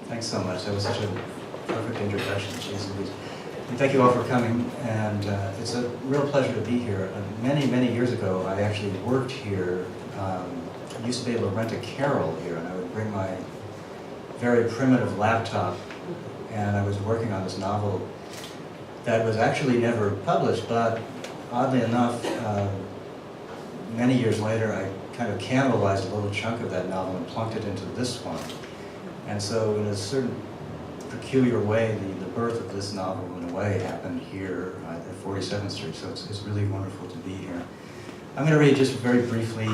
Thanks so much. That was such a perfect introduction. Jeez Louise. And thank you all for coming, and it's a real pleasure to be here. Many, many years ago, I actually worked here. I used to be able to rent a Carol here, and I would bring my very primitive laptop, and I was working on this novel that was actually never published, but oddly enough, many years later, I kind of cannibalized a little chunk of that novel and plunked it into this one. And so in a certain peculiar way, the birth of this novel, in a way, happened here at 47th Street, so it's really wonderful to be here. I'm going to read just very briefly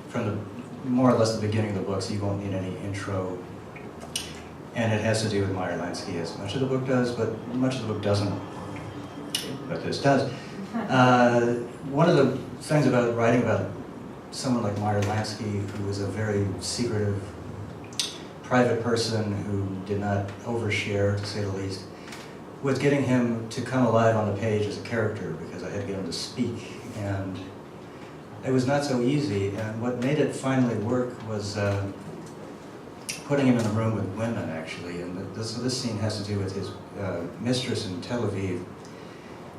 from the more or less the beginning of the book, so you won't need any intro. And it has to do with Meyer Lansky, as much of the book does, but much of the book doesn't, but this does. One of the things about writing about someone like Meyer Lansky, who was a very secretive, private person who did not overshare, to say the least, was getting him to come alive on the page as a character, because I had to get him to speak, and it was not so easy. And what made it finally work was putting him in a room with women, actually. And this scene has to do with his mistress in Tel Aviv.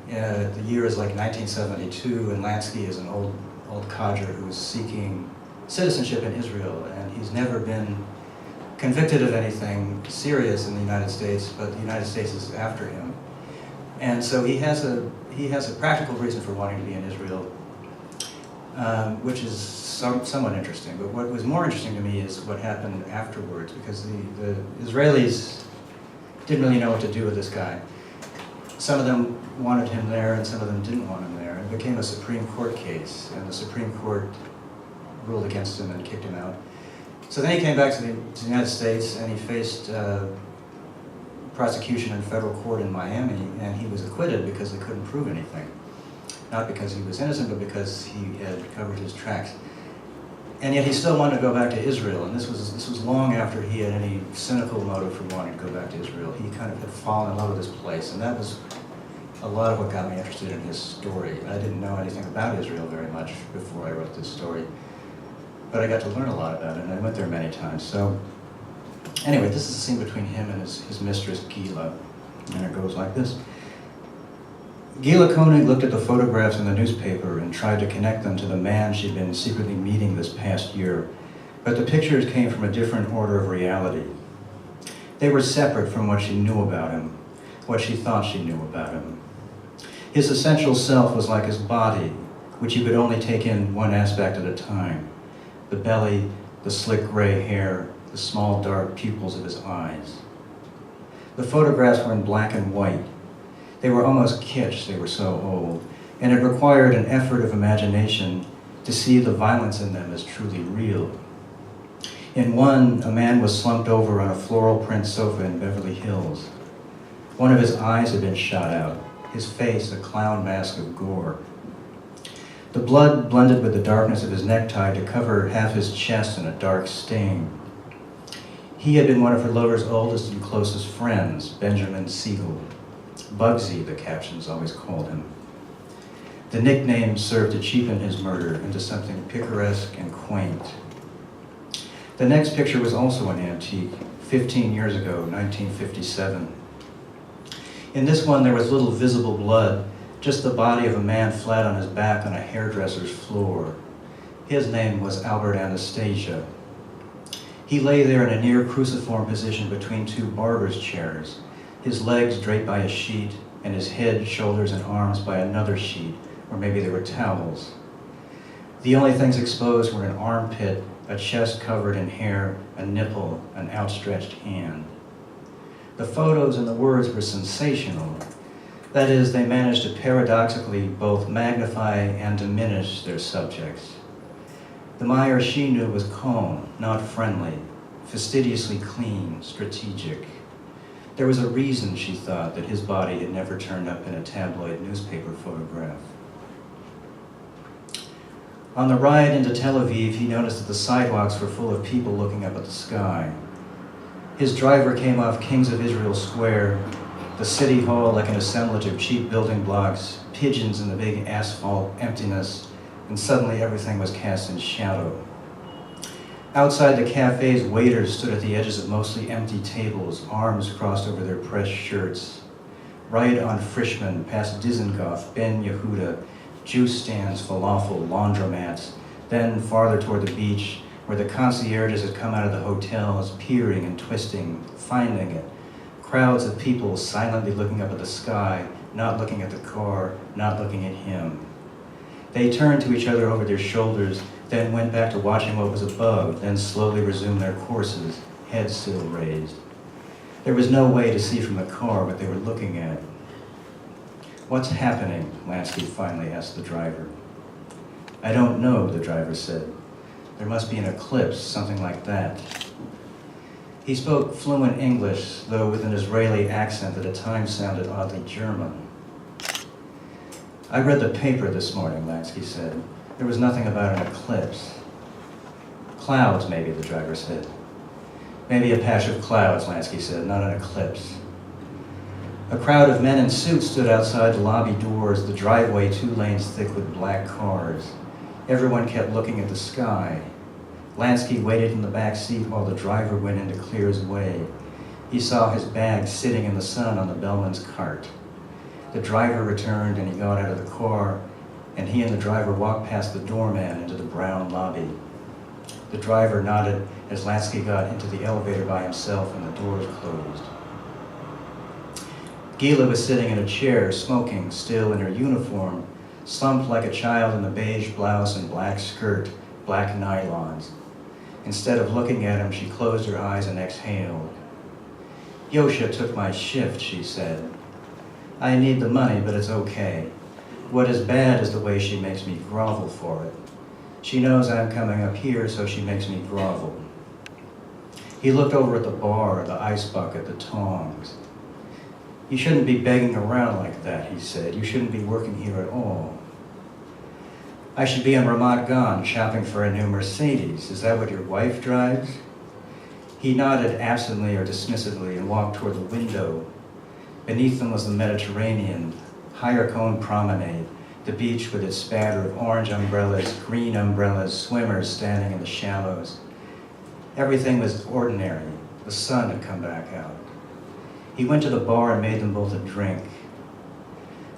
The year is like 1972, and Lansky is an old codger who is seeking citizenship in Israel, and he's never been convicted of anything serious in the United States, but the United States is after him. And so he has a practical reason for wanting to be in Israel, which is somewhat interesting. But what was more interesting to me is what happened afterwards, because the Israelis didn't really know what to do with this guy. Some of them wanted him there, and some of them didn't want him there. It became a Supreme Court case, and the Supreme Court ruled against him and kicked him out. So then he came back to the United States, and he faced prosecution in federal court in Miami, and he was acquitted because they couldn't prove anything. Not because he was innocent, but because he had covered his tracks. And yet he still wanted to go back to Israel, and this was long after he had any cynical motive for wanting to go back to Israel. He kind of had fallen in love with this place, and that was a lot of what got me interested in his story. I didn't know anything about Israel very much before I wrote this story, but I got to learn a lot about it, and I went there many times. So anyway, this is a scene between him and his mistress, Gila, and it goes like this. Gila Koenig looked at the photographs in the newspaper and tried to connect them to the man she'd been secretly meeting this past year, but the pictures came from a different order of reality. They were separate from what she knew about him, what she thought she knew about him. His essential self was like his body, which you could only take in one aspect at a time. The belly, the slick gray hair, the small dark pupils of his eyes. The photographs were in black and white. They were almost kitsch, they were so old, and it required an effort of imagination to see the violence in them as truly real. In one, a man was slumped over on a floral print sofa in Beverly Hills. One of his eyes had been shot out, his face a clown mask of gore. The blood blended with the darkness of his necktie to cover half his chest in a dark stain. He had been one of her lover's oldest and closest friends, Benjamin Siegel. Bugsy, the captions always called him. The nickname served to cheapen his murder into something picaresque and quaint. The next picture was also an antique, 15 years ago, 1957. In this one, there was little visible blood, just the body of a man flat on his back on a hairdresser's floor. His name was Albert Anastasia. He lay there in a near cruciform position between two barber's chairs, his legs draped by a sheet, and his head, shoulders, and arms by another sheet, or maybe they were towels. The only things exposed were an armpit, a chest covered in hair, a nipple, an outstretched hand. The photos and the words were sensational. That is, they managed to paradoxically both magnify and diminish their subjects. The Meyer she knew was calm, not friendly, fastidiously clean, strategic. There was a reason, she thought, that his body had never turned up in a tabloid newspaper photograph. On the ride into Tel Aviv, he noticed that the sidewalks were full of people looking up at the sky. His driver came off Kings of Israel Square, the city hall like an assemblage of cheap building blocks, pigeons in the big asphalt emptiness, and suddenly everything was cast in shadow. Outside the cafes, waiters stood at the edges of mostly empty tables, arms crossed over their pressed shirts. Right on Frischman, past Dizengoff, Ben Yehuda, juice stands, falafel, laundromats, then farther toward the beach, where the concierges had come out of the hotels, peering and twisting, finding it. Crowds of people silently looking up at the sky, not looking at the car, not looking at him. They turned to each other over their shoulders, then went back to watching what was above, then slowly resumed their courses, heads still raised. There was no way to see from the car what they were looking at. "What's happening?" Lansky finally asked the driver. "I don't know," the driver said. "There must be an eclipse, something like that." He spoke fluent English, though with an Israeli accent that at times sounded oddly German. "I read the paper this morning," Lansky said. "There was nothing about an eclipse." "Clouds, maybe," the driver said. "Maybe a patch of clouds," Lansky said, "not an eclipse." A crowd of men in suits stood outside the lobby doors, the driveway 2 lanes thick with black cars. Everyone kept looking at the sky. Lansky waited in the back seat while the driver went in to clear his way. He saw his bag sitting in the sun on the bellman's cart. The driver returned and he got out of the car, and he and the driver walked past the doorman into the brown lobby. The driver nodded as Lansky got into the elevator by himself and the doors closed. Gila was sitting in a chair, smoking, still in her uniform, slumped like a child in a beige blouse and black skirt, black nylons. Instead of looking at him, she closed her eyes and exhaled. "Yosha took my shift," she said. "I need the money, but it's okay. What is bad is the way she makes me grovel for it. She knows I'm coming up here, so she makes me grovel." He looked over at the bar, the ice bucket, the tongs. "You shouldn't be begging around like that," he said. "You shouldn't be working here at all." "I should be in Ramat Gan shopping for a new Mercedes. Is that what your wife drives?" He nodded absently or dismissively and walked toward the window. Beneath them was the Mediterranean, Higher Cone Promenade, the beach with its spatter of orange umbrellas, green umbrellas, swimmers standing in the shallows. Everything was ordinary. The sun had come back out. He went to the bar and made them both a drink.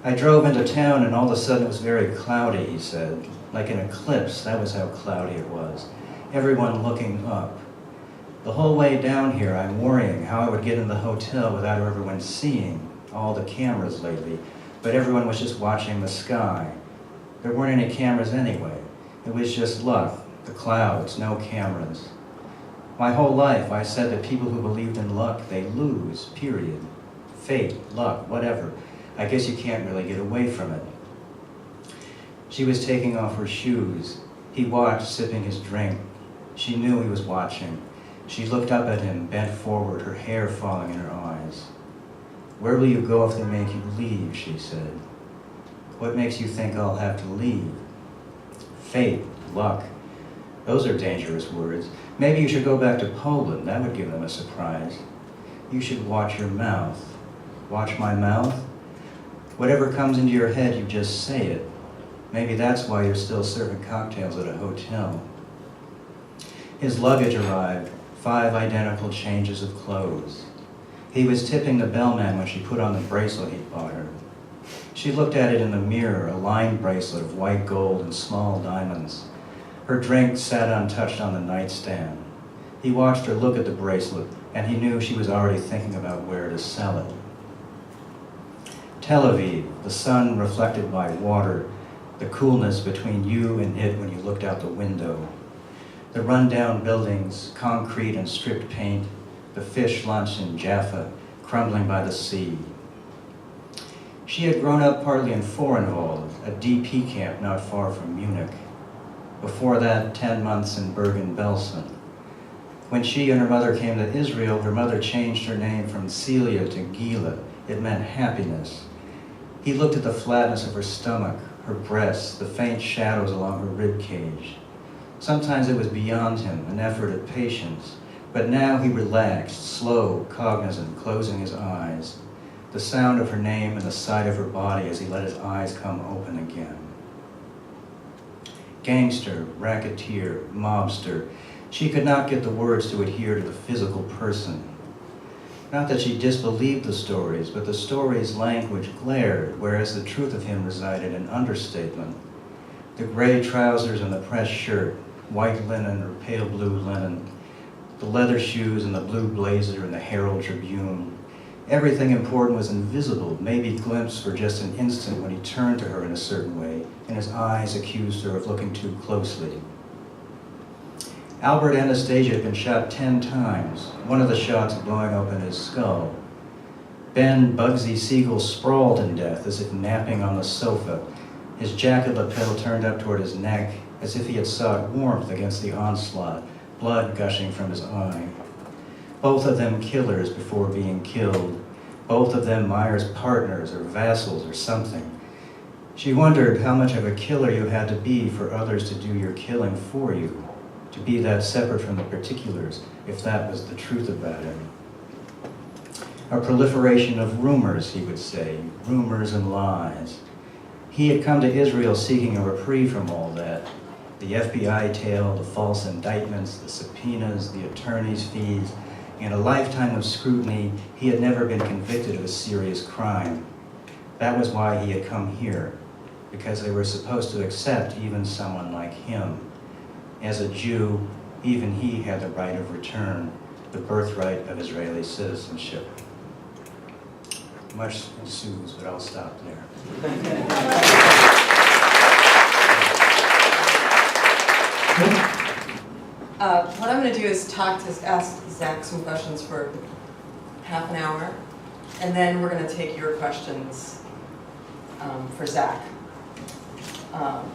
"I drove into town and all of a sudden it was very cloudy," he said. "Like an eclipse, that was how cloudy it was. Everyone looking up. The whole way down here I'm worrying how I would get in the hotel without everyone seeing all the cameras lately, but everyone was just watching the sky. There weren't any cameras anyway. It was just luck, the clouds, no cameras. My whole life I said that people who believed in luck, they lose, period. Fate, luck, whatever. I guess you can't really get away from it." She was taking off her shoes. He watched, sipping his drink. She knew he was watching. She looked up at him, bent forward, her hair falling in her eyes. "Where will you go if they make you leave?" she said. "What makes you think I'll have to leave?" "Fate, luck. Those are dangerous words. Maybe you should go back to Poland. That would give them a surprise. You should watch your mouth." "Watch my mouth?" "Whatever comes into your head, you just say it. Maybe that's why you're still serving cocktails at a hotel." His luggage arrived, 5 identical changes of clothes. He was tipping the bellman when she put on the bracelet he'd bought her. She looked at it in the mirror, a lined bracelet of white gold and small diamonds. Her drink sat untouched on the nightstand. He watched her look at the bracelet, and he knew she was already thinking about where to sell it. Tel Aviv, the sun reflected by water, the coolness between you and it when you looked out the window. The rundown buildings, concrete and stripped paint, the fish lunch in Jaffa, crumbling by the sea. She had grown up partly in Forenwald, a DP camp not far from Munich. Before that, 10 months in Bergen-Belsen. When she and her mother came to Israel, her mother changed her name from Celia to Gila. It meant happiness. He looked at the flatness of her stomach, her breasts, the faint shadows along her rib cage. Sometimes it was beyond him, an effort at patience, but now he relaxed, slow, cognizant, closing his eyes. The sound of her name and the sight of her body as he let his eyes come open again. Gangster, racketeer, mobster, She could not get the words to adhere to the physical person. Not that she disbelieved the stories, but the stories' language glared, whereas the truth of him resided in understatement. The gray trousers and the pressed shirt, white linen or pale blue linen, the leather shoes and the blue blazer and the Herald Tribune. Everything important was invisible, maybe glimpsed for just an instant when he turned to her in a certain way, and his eyes accused her of looking too closely. Albert Anastasia had been shot 10 times, one of the shots blowing open his skull. Ben Bugsy Siegel sprawled in death as if napping on the sofa, his jacket lapel turned up toward his neck as if he had sought warmth against the onslaught, blood gushing from his eye. Both of them killers before being killed, both of them Meyer's partners or vassals or something. She wondered how much of a killer you had to be for others to do your killing for you, to be that separate from the particulars, if that was the truth about him. A proliferation of rumors, he would say, rumors and lies. He had come to Israel seeking a reprieve from all that. The FBI tale, the false indictments, the subpoenas, the attorney's fees. In a lifetime of scrutiny, he had never been convicted of a serious crime. That was why he had come here, because they were supposed to accept even someone like him. As a Jew, even he had the right of return, the birthright of Israeli citizenship. Much ensues, but I'll stop there. What I'm going to do is ask Zach some questions for half an hour, and then we're going to take your questions for Zach. Well,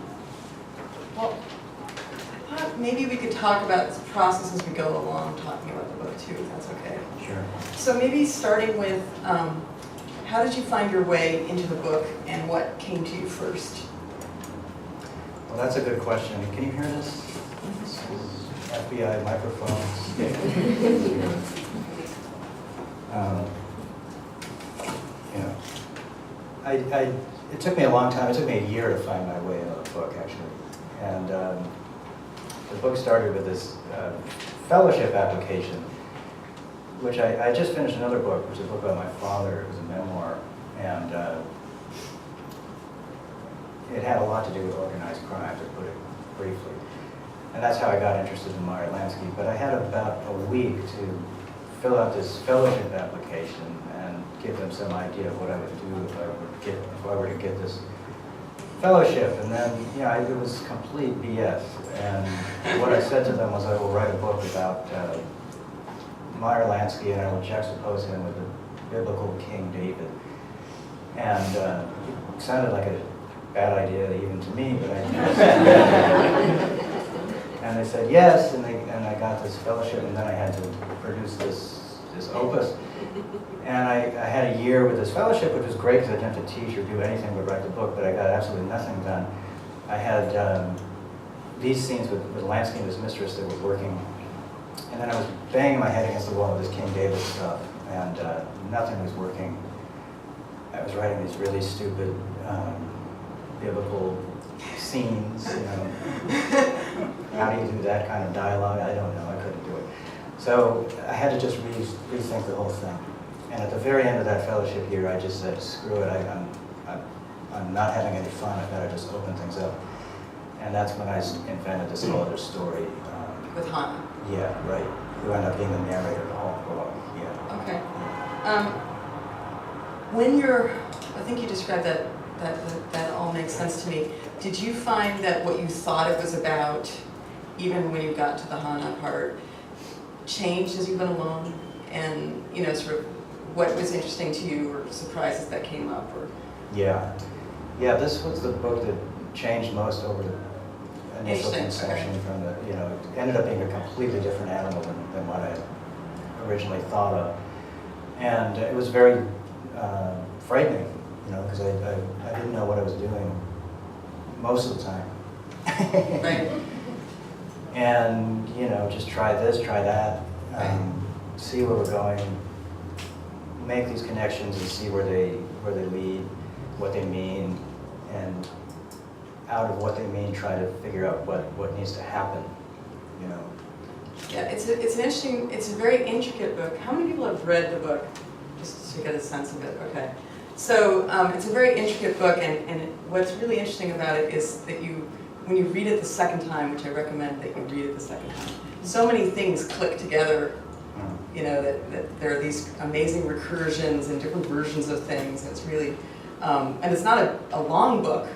I thought maybe we could talk about the process as we go along, talking about the book too, if that's okay. Sure. So maybe starting with, how did you find your way into the book, and what came to you first? Well, that's a good question. Can you hear this? FBI microphones. It took me a long time. It took me a year to find my way into the book, actually. And the book started with this fellowship application, which I just finished another book, which is a book about my father. It was a memoir, and it had a lot to do with organized crime, to put it briefly. And that's how I got interested in Meyer Lansky. But I had about a week to fill out this fellowship application and give them some idea of what I would do if I were to get this fellowship. And then, it was complete BS. And what I said to them was, I will write a book about Meyer Lansky, and I will juxtapose him with the biblical King David. And it sounded like a bad idea even to me, but I and they said yes, and I got this fellowship, and then I had to produce this opus. And I had a year with this fellowship, which was great because I didn't have to teach or do anything but write the book, but I got absolutely nothing done. I had these scenes with Lansky and his mistress that were working, and then I was banging my head against the wall with this King David stuff, and nothing was working. I was writing these really stupid biblical scenes, How do you do that kind of dialogue? I don't know, I couldn't do it. So I had to just rethink the whole thing. And at the very end of that fellowship year, I just said, screw it, I'm not having any fun, I've got to just open things up. And that's when I invented this whole other story. With Hannah? Yeah, right. Who ended up being the narrator of the whole book, yeah. Okay. I think you described that all makes sense to me. Did you find that what you thought it was about, even when you got to the Hannah part, changed as you went along? And, sort of what was interesting to you, or surprises that came up? Or Yeah, this was the book that changed most over the initial conception. Okay. From the, it ended up being a completely different animal than what I originally thought of. And it was very frightening, because I didn't know what I was doing most of the time. Right. And, just try this, try that, see where we're going, make these connections and see where they lead, what they mean, and out of what they mean, try to figure out what needs to happen, Yeah, it's an interesting, it's a very intricate book. How many people have read the book? Just to get a sense of it, okay. So it's a very intricate book, and what's really interesting about it is that when you read it the second time, which I recommend that you read it the second time, so many things click together, you know, that there are these amazing recursions and different versions of things. It's really, and it's not a long book,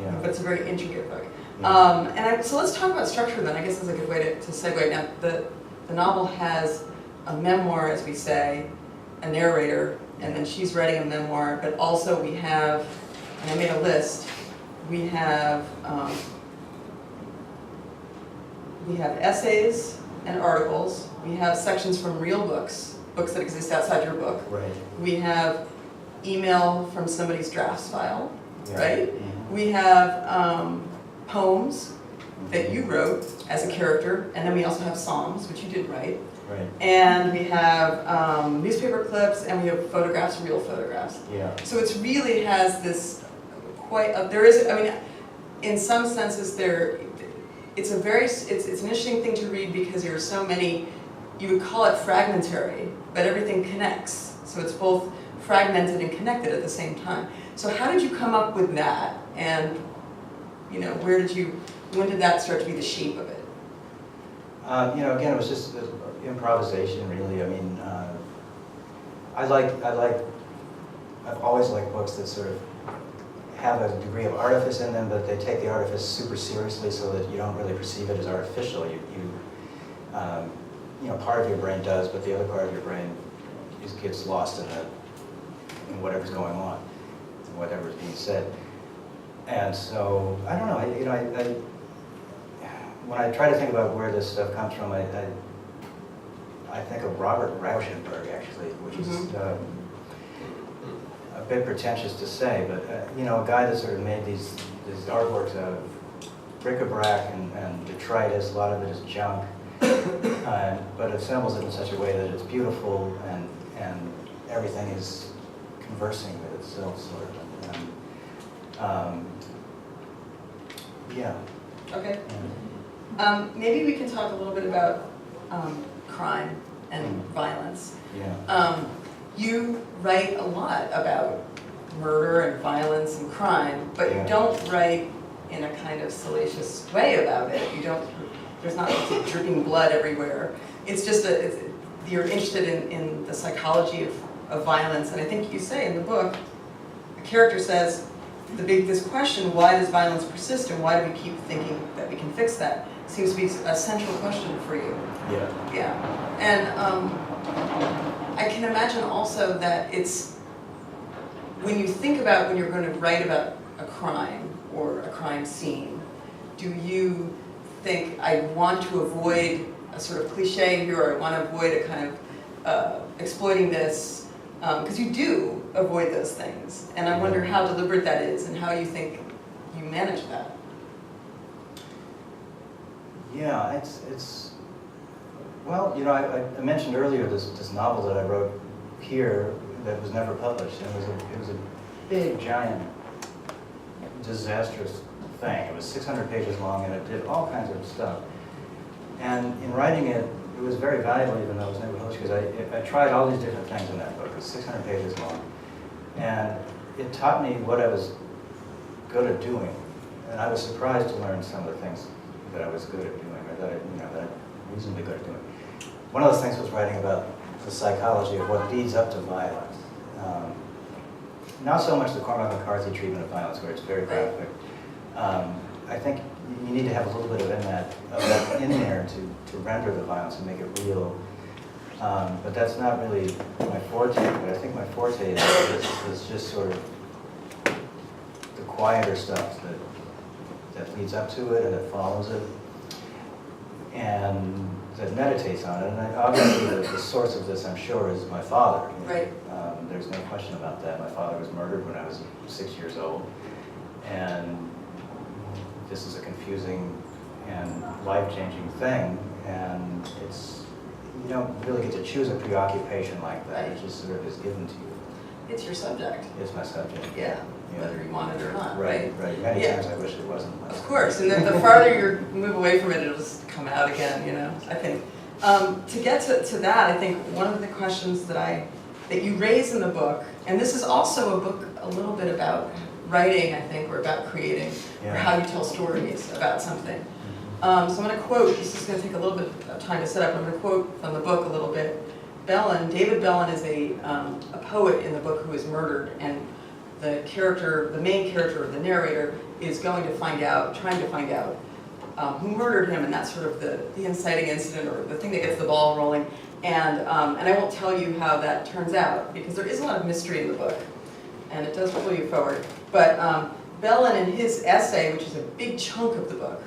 Yeah. but it's a very intricate book. Yeah. So let's talk about structure then. I guess that's a good way to segue. Now, the novel has a memoir, as we say, a narrator, and then she's writing a memoir, but also we have, and I made a list, we have essays and articles, we have sections from real books that exist outside your book. Right. We have email from somebody's drafts file, Yeah. right? Mhm. We have poems that you wrote as a character, and then we also have songs, which you did write. Right. And we have newspaper clips, and we have photographs, real photographs. Yeah. So it really has this there is, I mean, in some senses it's an interesting thing to read because there are so many, you would call it fragmentary, but everything connects. So it's both fragmented and connected at the same time. So how did you come up with that? And, you know, when did that start to be the shape of it? You know, again, it was just improvisation, really. I mean, I've always liked books that sort of have a degree of artifice in them, but they take the artifice super seriously so that you don't really perceive it as artificial. You know, part of your brain does, but the other part of your brain just gets lost in whatever's going on, whatever's being said. And so, I don't know, when I try to think about where this stuff comes from, I think of Robert Rauschenberg, actually, which is a bit pretentious to say, but you know, a guy that sort of made these artworks out of bric-a-brac and detritus. A lot of it is junk, but assembles it in such a way that it's beautiful and everything is conversing with itself, sort of. Yeah. Okay. Maybe we can talk a little bit about crime and violence. Yeah. You write a lot about murder and violence and crime, but you don't write in a kind of salacious way about it. There's not dripping blood everywhere. It's just you're interested in the psychology of violence, and I think you say in the book, a character says, this question, why does violence persist and why do we keep thinking that we can fix that, seems to be a central question for you. Yeah. Yeah. And I can imagine also that when you think about when you're going to write about a crime or a crime scene, do you think, I want to avoid a sort of cliche here, or I want to avoid a kind of exploiting this, because you do avoid those things. And I wonder how deliberate that is and how you think you manage that. Yeah, it's well, you know, I mentioned earlier this novel that I wrote here that was never published. It was a big, giant, disastrous thing. It was 600 pages long, and it did all kinds of stuff. And in writing it, it was very valuable, even though it was never published, because I tried all these different things in that book. It was 600 pages long, and it taught me what I was good at doing. And I was surprised to learn some of the things that I was good at doing, or that I'm reasonably good at doing. One of those things was writing about the psychology of what leads up to violence. Not so much the Cormac McCarthy treatment of violence, where it's very graphic. I think you need to have a little bit of that in there to render the violence and make it real. But that's not really my forte. But I think my forte is just sort of the quieter stuff that leads up to it and that follows it, and that meditates on it. And obviously the source of this, I'm sure, is my father. Right. There's no question about that. My father was murdered when I was 6 years old, and this is a confusing and life-changing thing, and you don't really get to choose a preoccupation like that. It just sort of is given to you. It's your subject. It's my subject. Yeah, whether you want it or not, Right. Many Yeah. times I wish it wasn't. Of course, and then the farther you move away from it, it'll just come out again, you know. I think To get to that, I think one of the questions that you raise in the book, and this is also a book a little bit about writing, I think, or about creating, or how you tell stories about something. So I'm going to quote, this is going to take a little bit of time to set up, I'm going to quote from the book a little bit. David Bellin is a poet in the book who is murdered, and the main character, the narrator, is trying to find out who murdered him, and that's sort of the inciting incident, or the thing that gets the ball rolling. And I won't tell you how that turns out, because there is a lot of mystery in the book, and it does pull you forward. But Bellin, in his essay, which is a big chunk of the book,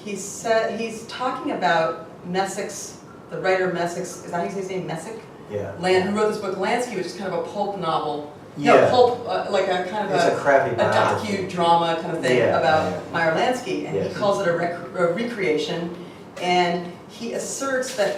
he's talking about Messick's, the writer Messick's, is that how you say his name, Messick? Yeah. Who wrote this book, Lansky, which is kind of a pulp novel. Yeah. No, pulp, like a kind of it's a crappy docudrama kind of thing about Meyer Lansky, and yes. he calls it a recreation, and he asserts that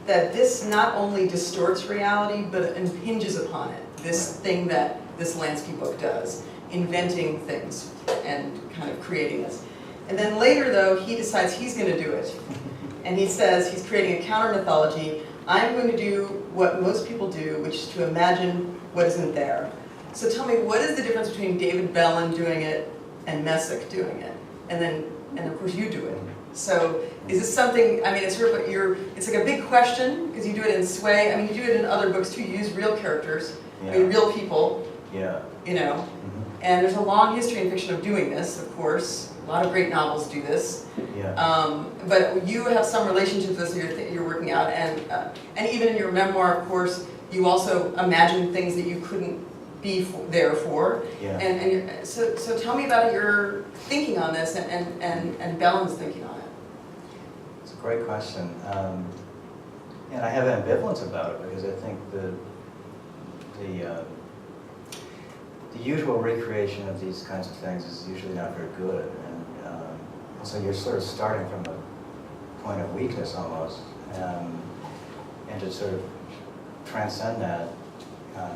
that this not only distorts reality, but it impinges upon it. This thing that this Lansky book does, inventing things and kind of creating this. And then later, though, he decides he's going to do it, and he says he's creating a counter-mythology. I'm going to do what most people do, which is to imagine what isn't there. So tell me, what is the difference between David Bellin doing it and Messick doing it? And of course you do it. So is this something, I mean, it's sort of it's like a big question, because you do it in Sway. I mean, you do it in other books too. You use real characters, I mean, real people, and there's a long history in fiction of doing this, of course. A lot of great novels do this. But you have some relationship to this that you're working out, and even in your memoir, of course, you also imagine things that you couldn't be there for. So tell me about your thinking on this and Bellin's thinking on it. It's a great question. And I have ambivalence about it, because I think the usual recreation of these kinds of things is usually not very good. And so you're sort of starting from a point of weakness almost, and to sort of transcend that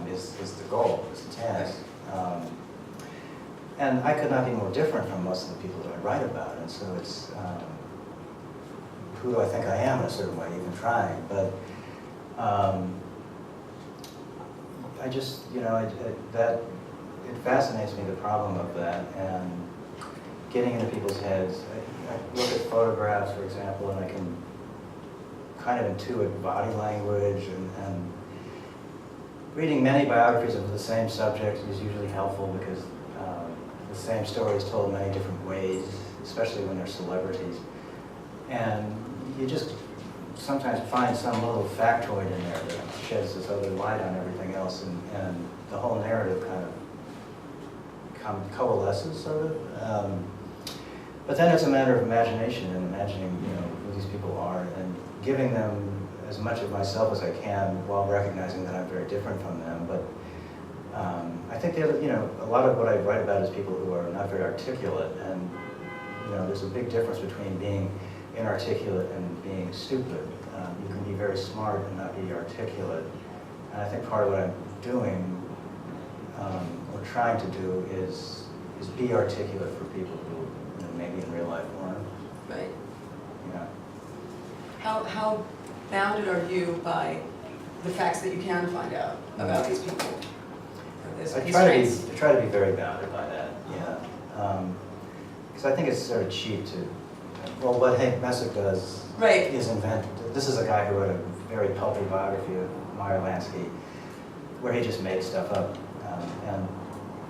is the goal, is the task. And I could not be more different from most of the people that I write about, and so it's, who do I think I am in a certain way, even trying, but I just, it fascinates me, the problem of that, and getting into people's heads. I look at photographs, for example, and I can kind of intuit body language, and reading many biographies of the same subject is usually helpful, because the same story is told many different ways, especially when they're celebrities. And you just sometimes find some little factoid in there that sheds this other light on everything else, and the whole narrative kind of coalesces, sort of. But then it's a matter of imagination, and imagining, who these people are, and giving them as much of myself as I can, while recognizing that I'm very different from them. But I think a lot of what I write about is people who are not very articulate, and there's a big difference between being inarticulate and being stupid. You can be very smart and not be articulate. And I think part of what I'm doing, or trying to do, is be articulate for people who maybe in real life weren't. Right. Yeah. How bounded are you by the facts that you can find out about these people? I try to be very bounded by that. Yeah. Because I think it's sort of cheap to. Well, what Hank Messick does is invent. This is a guy who wrote a very pulpy biography of Meyer Lansky, where he just made stuff up, and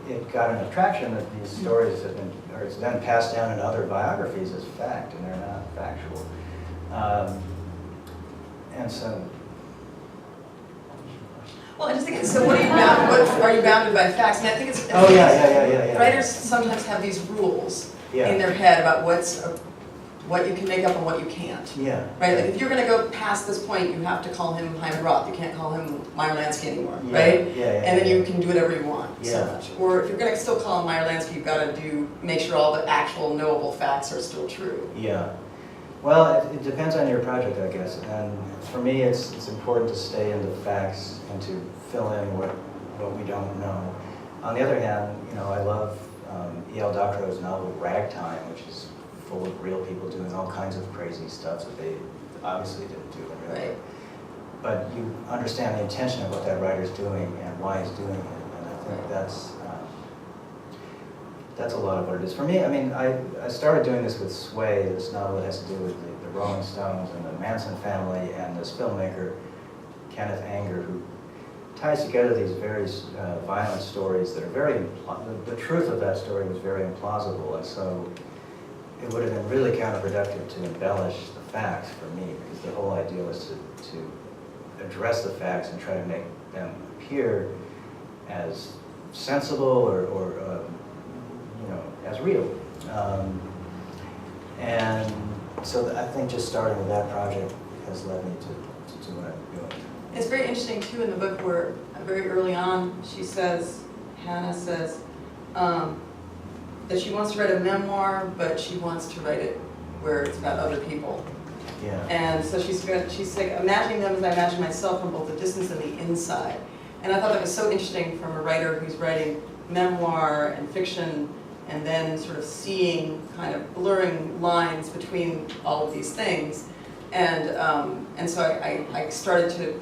it got an attraction that these stories have been, or it's then passed down in other biographies as fact, and they're not factual. And so. Well, I just think, so what are you bounded by facts? I mean, I think it's. Oh, yeah. Writers sometimes have these rules in their head about what you can make up and what you can't. Yeah. Right? Like if you're going to go past this point, you have to call him Hyman Roth. You can't call him Meyer Lansky anymore, right? And then you can do whatever you want so much. Or if you're going to still call him Meyer Lansky, you've got to make sure all the actual knowable facts are still true. Yeah. Well, it depends on your project, I guess. And for me, it's important to stay in the facts and to fill in what we don't know. On the other hand, I love E.L. Doctorow's novel Ragtime, which is full of real people doing all kinds of crazy stuff that they obviously didn't do in real life. Right. But you understand the intention of what that writer's doing and why he's doing it, and I think that's a lot of what it is. For me, I mean, I started doing this with Sway, this novel that has to do with the Rolling Stones and the Manson family, and this filmmaker, Kenneth Anger, who ties together these very violent stories that are very, the truth of that story was very implausible, and so it would have been really counterproductive to embellish the facts for me, because the whole idea was to address the facts and try to make them appear as sensible or you know, as real. And so I think just starting with that project has led me to what I'm doing. It's very interesting too in the book where very early on she says, Hannah says, that she wants to write a memoir, but she wants to write it where it's about other people. Yeah. And so she's like, imagining them as I imagine myself from both the distance and the inside. And I thought that was so interesting from a writer who's writing memoir and fiction and then sort of seeing kind of blurring lines between all of these things. And so I started to,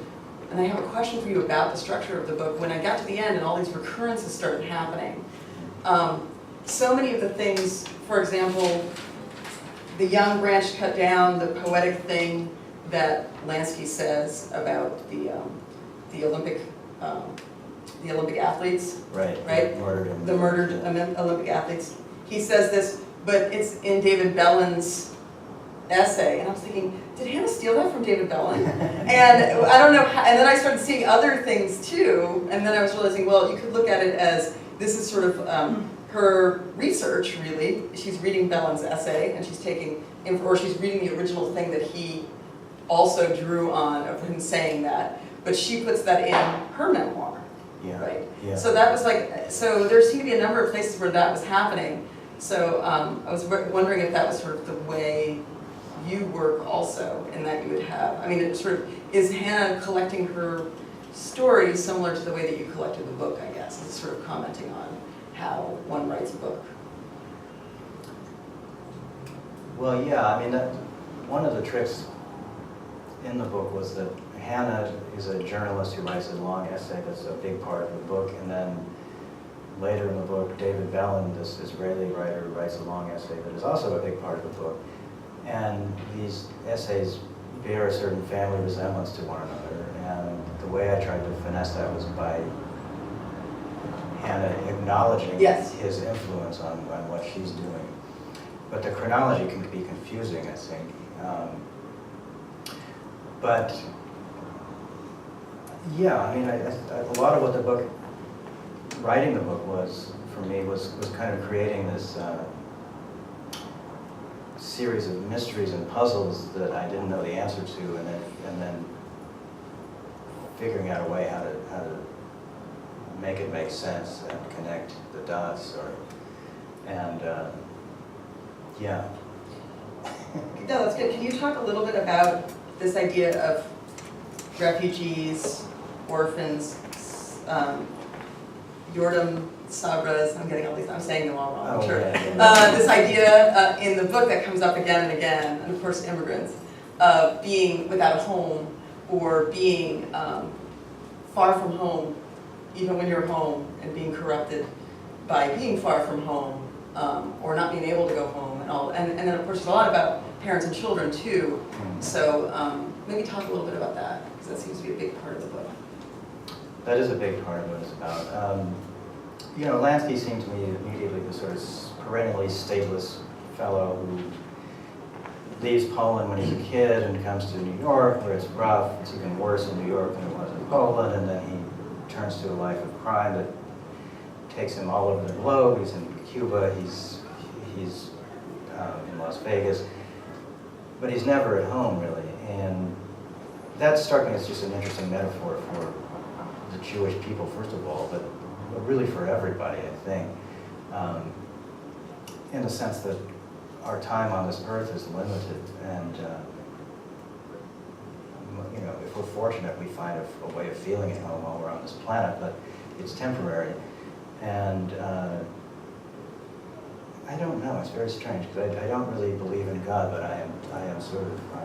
and I have a question for you about the structure of the book. When I got to the end and all these recurrences started happening, so many of the things, for example, the young branch cut down, the poetic thing that Lansky says about the Olympic athletes, right? The murdered Olympic athletes. He says this, but it's in David Bellin's essay, and I was thinking, did Hannah steal that from David Bellin? And I don't know, and then I started seeing other things too, and then I was realizing, well, you could look at it as this is sort of her research, really. She's reading Bellin's essay, and she's taking, or she's reading the original thing that he also drew on of him saying that, but she puts that in her memoir, right? Yeah. So that was like, so there seemed to be a number of places where that was happening. So I was wondering if that was sort of the way you work also, in that you would have, I mean, it sort of, is Hannah collecting her stories similar to the way that you collected the book, I guess? Is sort of commenting on how one writes a book. Well, yeah, I mean, one of the tricks in the book was that Hannah is a journalist who writes a long essay that's a big part of the book, and then later in the book, David Bellin, this Israeli writer, writes a long essay that is also a big part of the book. And these essays bear a certain family resemblance to one another, and the way I tried to finesse that was by Hannah acknowledging his influence on what she's doing. But the chronology can be confusing, I think. But yeah, I mean, a lot of what the book, writing the book was, for me, was kind of creating this series of mysteries and puzzles that I didn't know the answer to, and then figuring out a way how to make it make sense and connect the dots, yeah. No, that's good. Can you talk a little bit about this idea of refugees, orphans, Yordam Sabras, I'm getting all these, I'm saying them all wrong, I'm sure. Yeah. This idea in the book that comes up again and again, and of course immigrants, of being without a home, or being far from home, even when you're home, and being corrupted by being far from home, or not being able to go home, and all. And then of course there's a lot about parents and children too. So maybe talk a little bit about that, because that seems to be a big part of the book. That is a big part of what it's about. You know, Lansky seemed to me immediately the sort of perennially stateless fellow who leaves Poland when he's a kid and comes to New York, where it's rough. It's even worse in New York than it was in Poland, and then he turns to a life of crime that takes him all over the globe. He's in Cuba, he's in Las Vegas, but he's never at home, really. And that struck me as just an interesting metaphor for the Jewish people, first of all, but really for everybody, I think, in the sense that our time on this earth is limited, and you know, if we're fortunate, we find a way of feeling at home while we're on this planet, but it's temporary. And I don't know. It's very strange because I don't really believe in God, but I am sort of I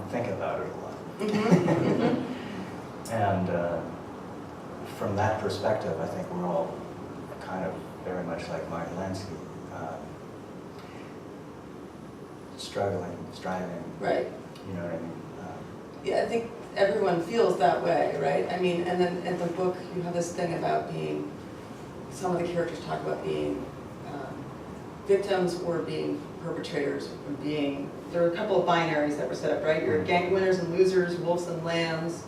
think about it a lot. Mm-hmm. And from that perspective, I think we're all kind of very much like Martin Lansky, struggling, striving. Right. You know what I mean? Yeah, I think everyone feels that way, right? I mean, and then in the book you have this thing about being, some of the characters talk about being victims or being perpetrators, or being, there were a couple of binaries that were set up, right? You're gang winners and losers, wolves and lambs,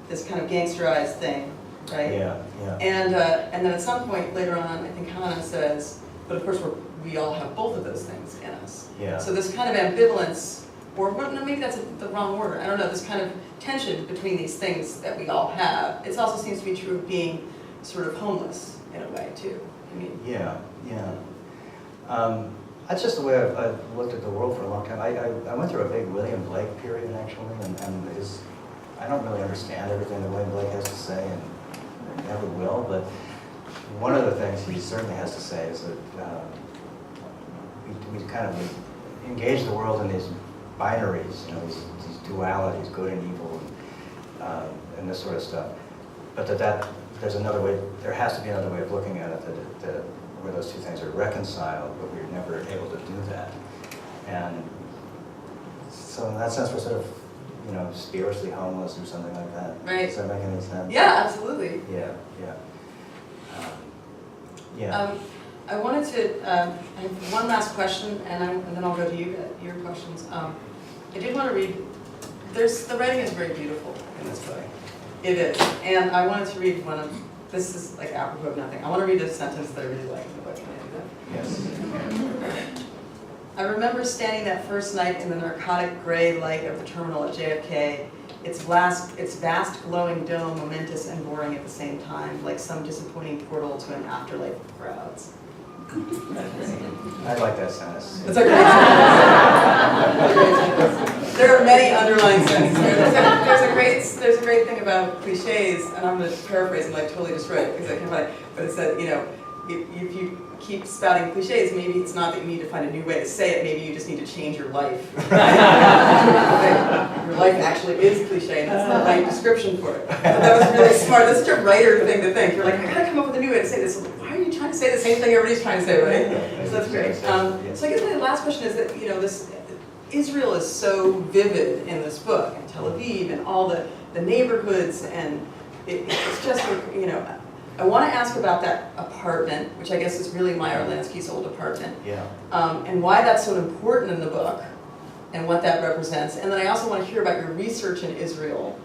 this kind of gangsterized thing, right? Yeah, yeah. And then at some point later on, I think Hannah says, but of course we all have both of those things in us. Yeah. So this kind of ambivalence, or no, maybe that's the wrong word, I don't know, this kind of tension between these things that we all have. It also seems to be true of being sort of homeless in a way too. I mean, yeah, yeah. That's just the way I've looked at the world for a long time. I went through a big William Blake period actually, and I don't really understand everything that William Blake has to say, and never will, but one of the things he certainly has to say is that we kind of engage the world in these binaries, you know, these dualities, good and evil, and this sort of stuff. But that there's another way, there has to be another way of looking at it, that where those two things are reconciled, but we're never able to do that. And so in that sense, we're sort of, you know, spiritually homeless or something like that. Right. Does that make any sense? yeah, absolutely. Yeah, yeah. Yeah. I wanted to, I have one last question, and then I'll go to you, your questions. I did want to read, the writing is very beautiful in this book. It is, and I wanted to read one of, this is like apropos of nothing. I want to read a sentence that I really like in the book. Can I do that? Yes. I remember standing that first night in the narcotic gray light of the terminal at JFK, its vast glowing dome momentous and boring at the same time, like some disappointing portal to an afterlife of crowds. I like that sentence. It's a great sentence. There are many underlying sentences. There's a great thing about cliches, and I'm going to paraphrase and like totally destroy it because I can't find it. But it said, you know, if you keep spouting cliches, maybe it's not that you need to find a new way to say it. Maybe you just need to change your life. Your life actually is cliche, and that's the right description for it. But that was really smart. That's such a writer thing to think. You're like, I gotta come up with a new way to say this. Why are you trying to say the same thing everybody's trying to say, right? So that's great. So I guess my last question is that, you know, this Israel is so vivid in this book, and Tel Aviv, and all the neighborhoods, and it's just, you know, I want to ask about that apartment, which I guess is really Meyer Lansky's old apartment. Yeah. And why that's so important in the book, and what that represents. And then I also want to hear about your research in Israel,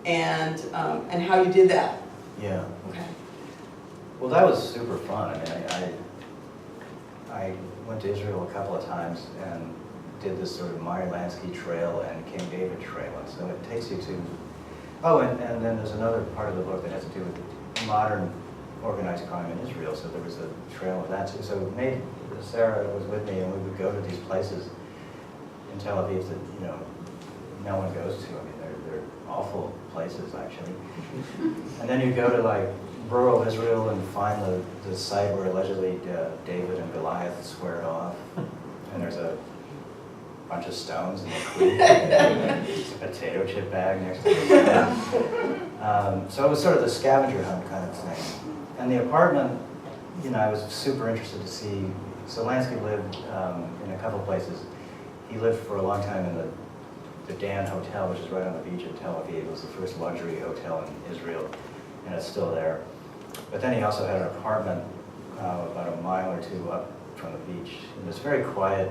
and how you did that. Yeah. Okay. Well, that was super fun. I mean, I went to Israel a couple of times and did this sort of Meyer Lansky trail and King David trail, and so it takes you to. Oh, and then there's another part of the book that has to do with modern organized crime in Israel, so there was a trail of that too. So Sarah was with me, and we would go to these places in Tel Aviv that, you know, no one goes to. I mean, they're awful places, actually. And then you go to like rural Israel and find the site where allegedly David and Goliath squared off, and there's a bunch of stones in the creek, and a potato chip bag next to it. So it was sort of the scavenger hunt kind of thing. And the apartment, you know, I was super interested to see. So Lansky lived in a couple places. He lived for a long time in the Dan Hotel, which is right on the beach of Tel Aviv. It was the first luxury hotel in Israel, and it's still there. But then he also had an apartment about a mile or two up from the beach in this very quiet,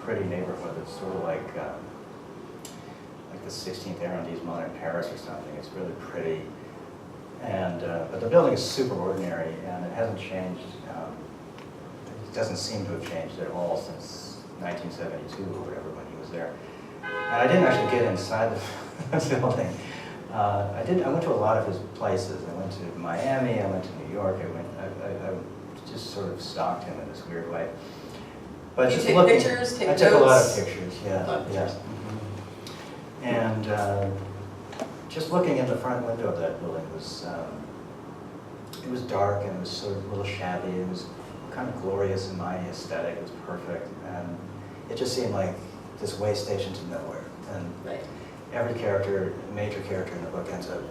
pretty neighborhood. It's sort of like the 16th arrondissement in Paris or something. It's really pretty, and but the building is super ordinary, and it hasn't changed. It doesn't seem to have changed at all since 1972 or whatever when he was there. And I didn't actually get inside the building. I went to a lot of his places. I went to Miami. I went to New York. I just sort of stalked him in this weird way. But you just take looking, pictures, take I notes? took a lot of pictures, yeah. Lot of pictures. Yeah. And just looking in the front window of that building was, it was dark and it was sort of a little shabby. It was kind of glorious in my aesthetic. It was perfect, and it just seemed like this way station to nowhere. And Right. every character, major character in the book, ends up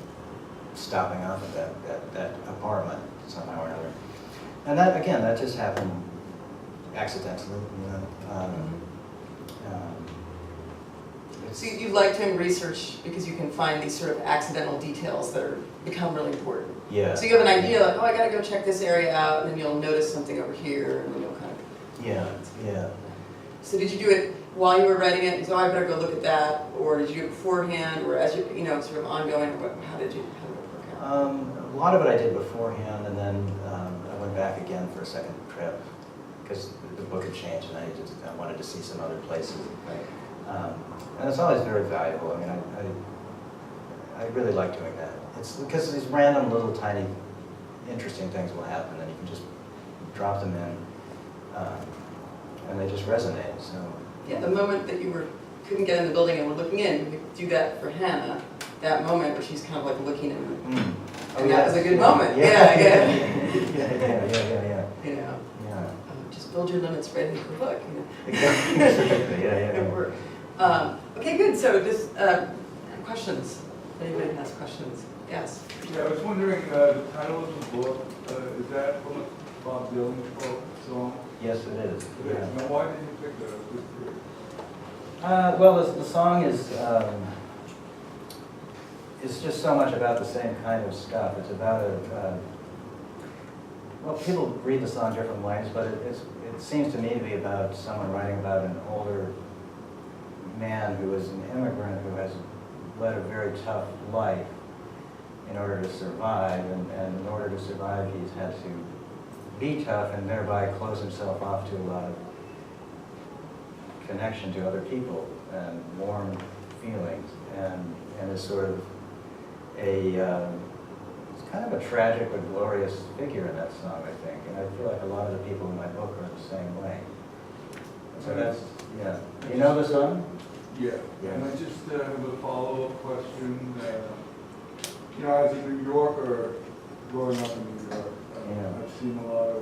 stopping off at that apartment somehow or another. And that, again, that just happened accidentally, you know. So you like doing research because you can find these sort of accidental details that become really important. Yeah. So you have an idea like, oh, I gotta go check this area out, and then you'll notice something over here, and then you'll kind of. Yeah. So did you do it while you were writing it? You said, oh, I better go look at that, or did you do it beforehand, or as you know, sort of ongoing? Or how did it work out? A lot of it I did beforehand, and then I went back again for a second trip because the book had changed, and I wanted to see some other places. Right. And it's always very valuable. I mean, I really like doing that. It's because these random little tiny interesting things will happen, and you can just drop them in, and they just resonate. So Yeah, the moment that you couldn't get in the building and were looking in, you could do that for Hannah. That moment where she's kind of like looking in, and that was a good moment. Yeah. You know, just build your limits right into the book. You know. Exactly. It worked. Okay, good. So just questions. If anybody has questions, yes. Yeah, I was wondering, the title of the book, is that from a Bob Dylan song? Yes, it is. It is. Now, why did you pick that? I was curious. Well, the song is just so much about the same kind of stuff. It's about well, people read the song different ways, but it seems to me to be about someone writing about an older man who is an immigrant who has led a very tough life in order to survive, and in order to survive he's had to be tough and thereby close himself off to a lot of connection to other people and warm feelings, and is sort of it's kind of a tragic but glorious figure in that song, I think, and I feel like a lot of the people in my book are the same way. So that's, yeah. You know the song? Yeah. And I just have a follow-up question. You know, as a New Yorker, growing up in New York, I've seen a lot of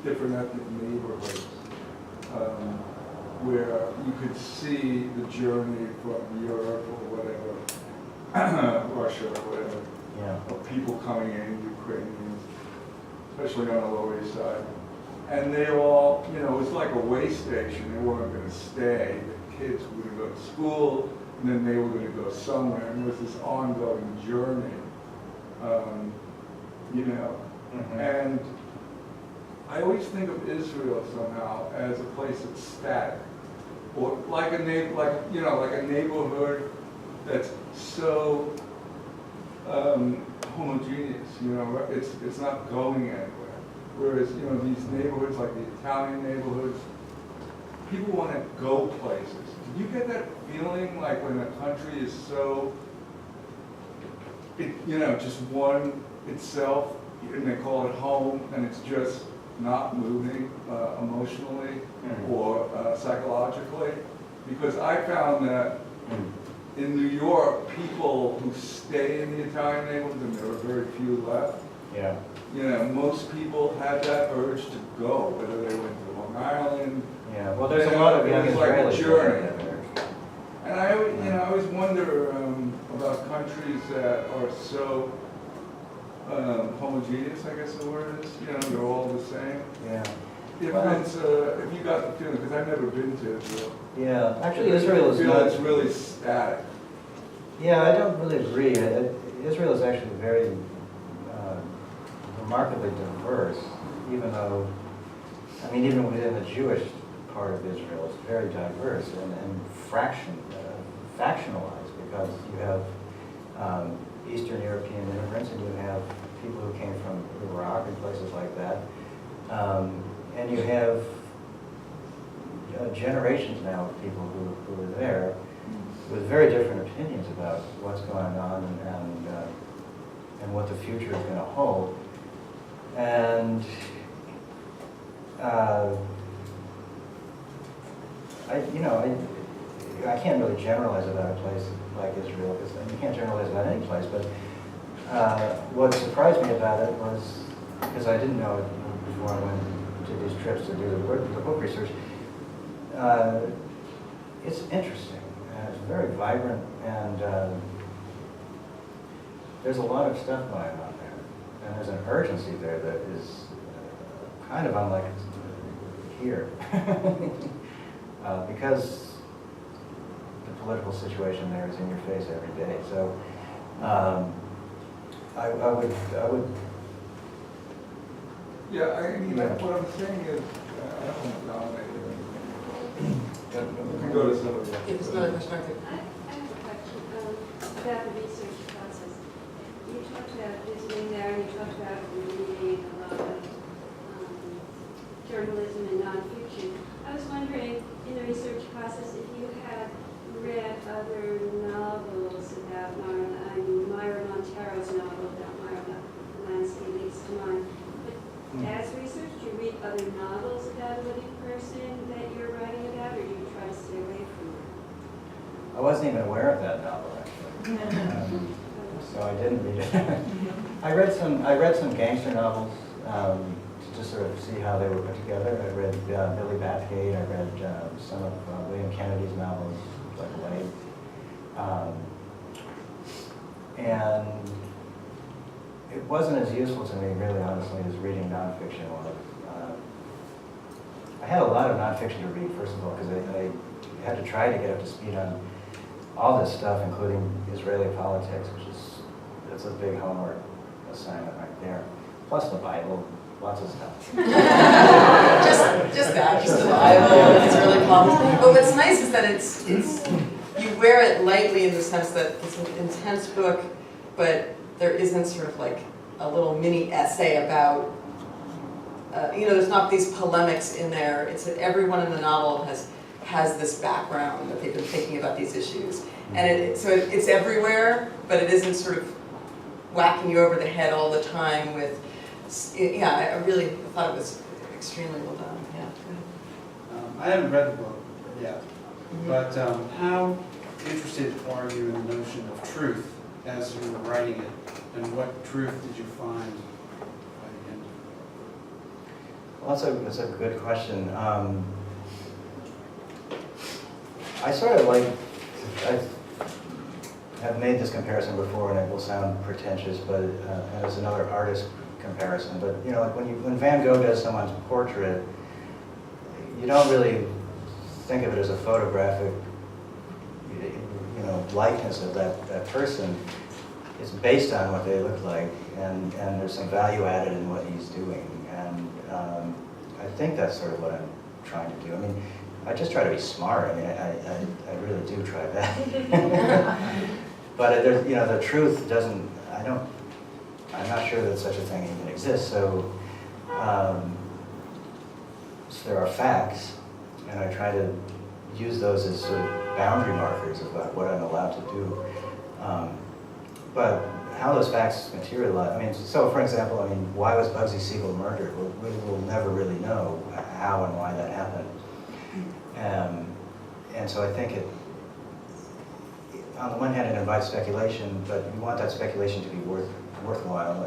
different ethnic neighborhoods where you could see the journey from Europe or whatever, Russia or whatever, of people coming in, Ukrainians, especially on the Lower East Side. And they all, you know, it was like a way station. They weren't going to stay. The kids were going to go to school, and then they were going to go somewhere. And it was this ongoing journey, you know. Mm-hmm. And I always think of Israel somehow as a place that's static, or like a neighborhood that's so homogeneous. You know, it's not going anywhere. Whereas, you know, these neighborhoods, like the Italian neighborhoods, people want to go places. Do you get that feeling like when a country is so, you know, just one itself, and they call it home, and it's just not moving emotionally or psychologically? Because I found that in New York, people who stay in the Italian neighborhoods, and there are very few left, you know, most people had that urge to go, whether they went to Long Island. Yeah, well, there's a lot of young Israelis journey. there. And I always, you know, I always wonder about countries that are so homogeneous, I guess the word is. You know, they're all the same. Yeah. If you got the feeling, because I've never been to Israel. Yeah, actually Israel is not. It's really static. Yeah, I don't really agree. Israel is actually very remarkably diverse, even though, I mean, even within the Jewish part of Israel, it's very diverse and factionalized, because you have Eastern European immigrants, and you have people who came from Iraq and places like that, and you have generations now of people who are there with very different opinions about what's going on and what the future is going to hold. And I can't really generalize about a place like Israel, because you can't generalize about any place, but what surprised me about it was, because I didn't know it before I went did these trips to do the book research. It's interesting, and it's very vibrant, and there's a lot of stuff going on there. And there's an urgency there that is kind of unlike here. Because the political situation there is in your face every day. So I would. Yeah, I mean, what I'm saying is, I don't want to dominate it. We can go to somebody else. If there's another perspective. I have a question about the research process. You talked about visiting there, and you talked about reading a lot of journalism and nonfiction. I was wondering, in the research process, if you had read other novels about Myra, Myra Montero's novel about Myra Lansky leads to mind. But as research, do you read other novels about a living person that you're writing about, or do you try to stay away from it? I wasn't even aware of that novel, actually. So I didn't read it. I read some gangster novels to just sort of see how they were put together. I read Billy Bathgate. I read some of William Kennedy's novels, like Wade. And it wasn't as useful to me, really, honestly, as reading nonfiction was. I had a lot of nonfiction to read, first of all, because I had to try to get up to speed on all this stuff, including Israeli politics, that's a big homework assignment right there. Plus the Bible, lots of stuff. just the Bible, it's really complicated. But what's nice is that it's you wear it lightly in the sense that it's an intense book, but there isn't sort of like a little mini essay about, there's not these polemics in there. It's that everyone in the novel has this background that they've been thinking about these issues. And so it's everywhere, but it isn't sort of whacking you over the head all the time with, I really thought it was extremely well done, yeah. I haven't read the book yet, but how interested are you in the notion of truth as you were writing it, and what truth did you find by the end of it? Well, that's a good question. I sort of like, I've made this comparison before, and it will sound pretentious, but and it's another artist comparison. But like when Van Gogh does someone's portrait, you don't really think of it as a photographic, likeness of that person. It's based on what they look like, and there's some value added in what he's doing. And I think that's sort of what I'm trying to do. I mean, I just try to be smart. I mean, I really do try that. But there's, the truth doesn't. I'm not sure that such a thing even exists. So, so there are facts, and I try to use those as sort of boundary markers about what I'm allowed to do. But how those facts materialize, so for example, why was Bugsy Siegel murdered? We will never really know how and why that happened. And so I think on the one hand, it invites speculation, but you want that speculation to be worthwhile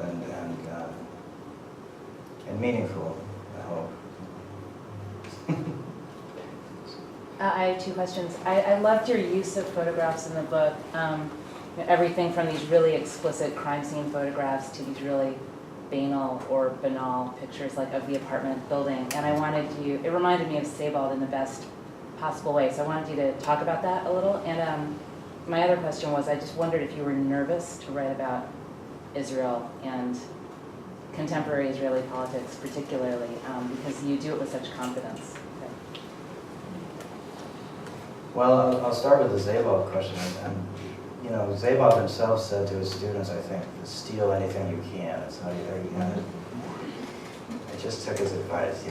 and meaningful, I hope. I have two questions. I loved your use of photographs in the book. Everything from these really explicit crime scene photographs to these really banal or banal pictures like of the apartment building. And it reminded me of Sebald in the best possible way. So I wanted you to talk about that a little. And my other question was, I just wondered if you were nervous to write about Israel and contemporary Israeli politics particularly, because you do it with such confidence. Okay. Well, I'll start with the Sebald question. Sebald himself said to his students, I think, steal anything you can. That's how I just took his advice,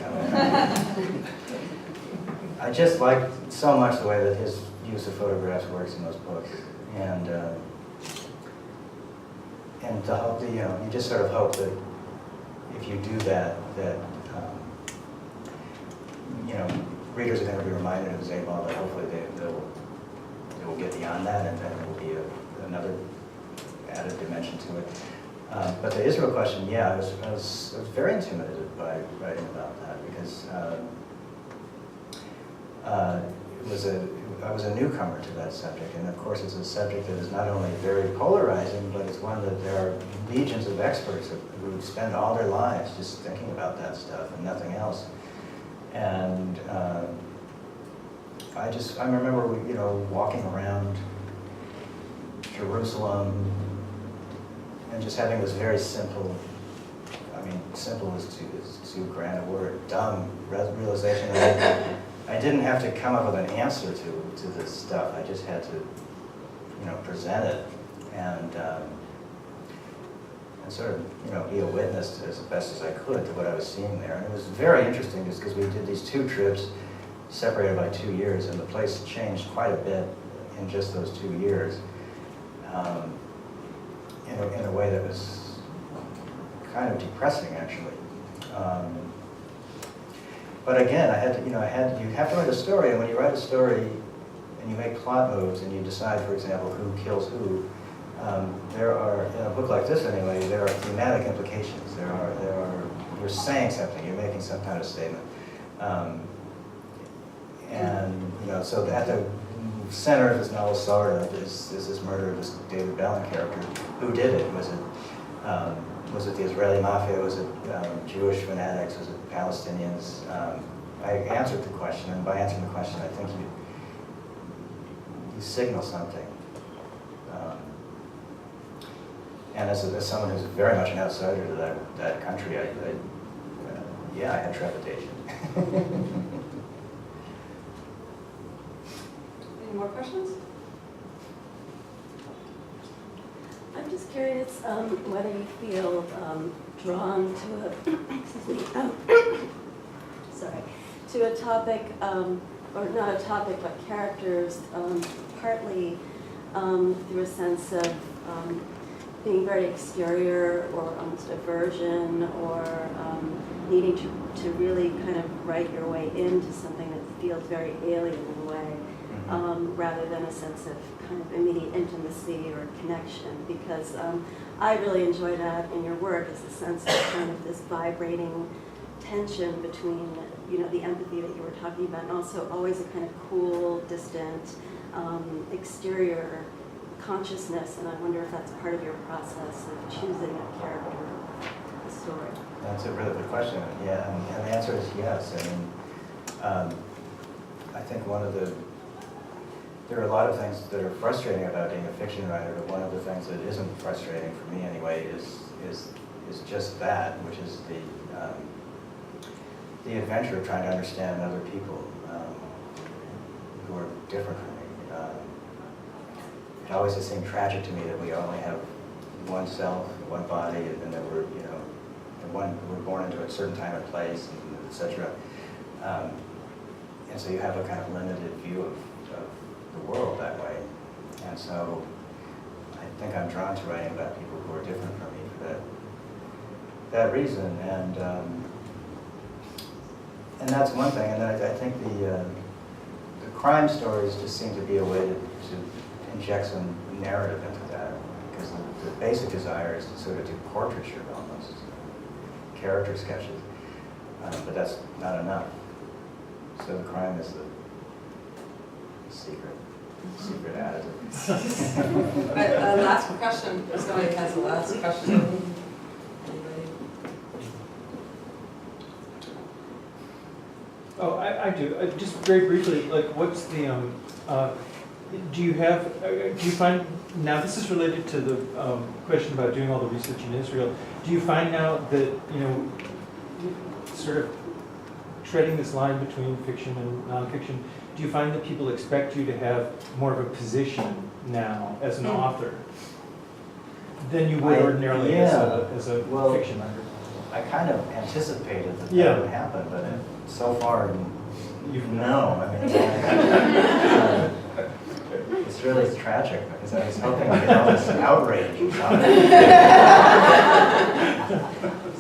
I just like so much the way that his use of photographs works in those books. And to hope that, you just sort of hope that if you do that readers are going to be reminded of Sebald, but hopefully they will get beyond that, and then there will be another added dimension to it. But the Israel question, yeah, I was very intimidated by writing about that because I was a newcomer to that subject, and of course it's a subject that is not only very polarizing, but it's one that there are legions of experts who spend all their lives just thinking about that stuff and nothing else. And I remember walking around Jerusalem and just having this very simple, simple is too grand a word, dumb realization that I didn't have to come up with an answer to this stuff. I just had to, present it and sort of, be a witness to, as best as I could, to what I was seeing there. And it was very interesting just because we did these 2 trips separated by 2 years, and the place changed quite a bit in just those 2 years. In a way that was kind of depressing, actually. But again, you have to write a story, and when you write a story and you make plot moves and you decide, for example, who kills who, there are, in a book like this anyway, there are thematic implications. You're saying something, you're making some kind of statement. So at the center of this novel, sort of, is this murder of this David Bellin character. Who did it? Was it the Israeli mafia? Was it Jewish fanatics? Was it Palestinians? I answered the question, and by answering the question, I think you signal something. And as someone who's very much an outsider to that country, I had trepidation. Any more questions? I'm just curious whether you feel drawn to to a topic, or not a topic, but characters, partly through a sense of being very exterior or almost aversion, or needing to really kind of write your way into something that feels very alien in a way. Rather than a sense of kind of immediate intimacy or connection, because I really enjoy that in your work, as a sense of kind of this vibrating tension between, the empathy that you were talking about, and also always a kind of cool, distant, exterior consciousness, and I wonder if that's part of your process of choosing a character, a story. That's a really good question, yeah, and the answer is yes. I think there are a lot of things that are frustrating about being a fiction writer, but one of the things that isn't frustrating for me anyway is just that, which is the adventure of trying to understand other people who are different from me. It always has seemed tragic to me that we only have one self, one body, and that we're born into a certain time and place, and etc. And so you have a kind of limited view of the world that way. And so I think I'm drawn to writing about people who are different from me for that reason. And that's one thing. And I think the crime stories just seem to be a way to inject some narrative into that, because the basic desire is to sort of do portraiture almost, character sketches. But that's not enough. So the crime is the secret additive. Last question, if somebody has a last question. Anybody? Oh, I do. Just very briefly, what's the, do you find, now this is related to the question about doing all the research in Israel, do you find now that, sort of treading this line between fiction and nonfiction, do you find that people expect you to have more of a position now as an author than you would ordinarily as a fiction writer? I kind of anticipated that would happen, but so far, it's really tragic, because I was hoping to get all this outrage.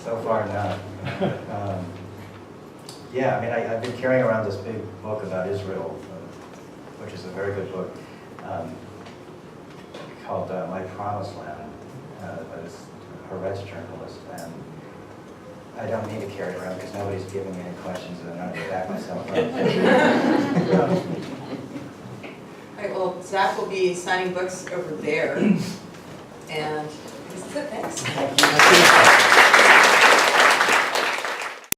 So far, not. I've been carrying around this big book about Israel, which is a very good book, called My Promised Land, by this Haaretz journalist, and I don't need to carry it around because nobody's giving me any questions and I'm not going to back myself up. All right, well, Zach will be signing books over there, and this is it, thanks. Thank you.